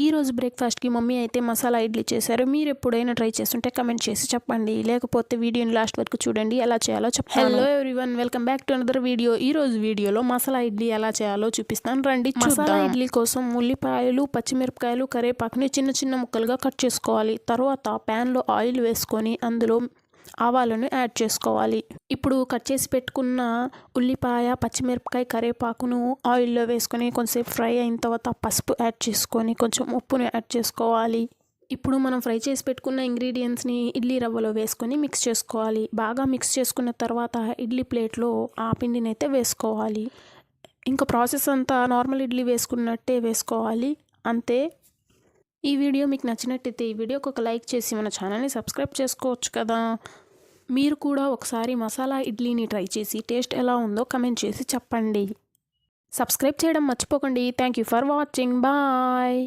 ఈరోజు బ్రేక్ఫాస్ట్కి మమ్మీ అయితే మసాలా ఇడ్లీ చేశారు. మీరు ఎప్పుడైనా ట్రై చేస్తుంటే కమెంట్ చేసి చెప్పండి, లేకపోతే వీడియోని లాస్ట్ వరకు చూడండి, ఎలా చేయాలో చెప్తాను. Hello everyone, welcome back to another video. ఈరోజు వీడియోలో మసాలా ఇడ్లీ ఎలా చేయాలో చూపిస్తాను, రండి చూద్దాం. మసాలా ఇడ్లీ కోసం ఉల్లిపాయలు, పచ్చిమిరపకాయలు, కరివేపాకుని చిన్న చిన్న ముక్కలుగా కట్ చేసుకోవాలి. తర్వాత ప్యాన్లో ఆయిల్ వేసుకొని అందులో ఆవాలను యాడ్ చేసుకోవాలి. ఇప్పుడు కట్ చేసి పెట్టుకున్న ఉల్లిపాయ, పచ్చిమిరపకాయ, కరివేపాకును ఆయిల్లో వేసుకొని కొంచెంసేపు ఫ్రై అయిన తర్వాత పసుపు యాడ్ చేసుకొని కొంచెం ఉప్పును యాడ్ చేసుకోవాలి. ఇప్పుడు మనం ఫ్రై చేసి పెట్టుకున్న ఇంగ్రీడియంట్స్ని ఇడ్లీ రవ్వలో వేసుకొని మిక్స్ చేసుకోవాలి. బాగా మిక్స్ చేసుకున్న తర్వాత ఇడ్లీ ప్లేట్లో ఆ పిండిని అయితే వేసుకోవాలి. ఇంకా ప్రాసెస్ అంతా నార్మల్ ఇడ్లీ వేసుకున్నట్టే వేసుకోవాలి, అంతే. ఈ వీడియో మీకు నచ్చినట్టయితే ఈ వీడియోకి ఒక లైక్ చేసి మన ఛానల్ని సబ్స్క్రైబ్ చేసుకోవచ్చు కదా. మీరు కూడా ఒకసారి మసాలా ఇడ్లీని ట్రై చేసి టేస్ట్ ఎలా ఉందో కమెంట్ చేసి చెప్పండి. సబ్స్క్రైబ్ చేయడం మర్చిపోకండి. Thank you for watching. Bye.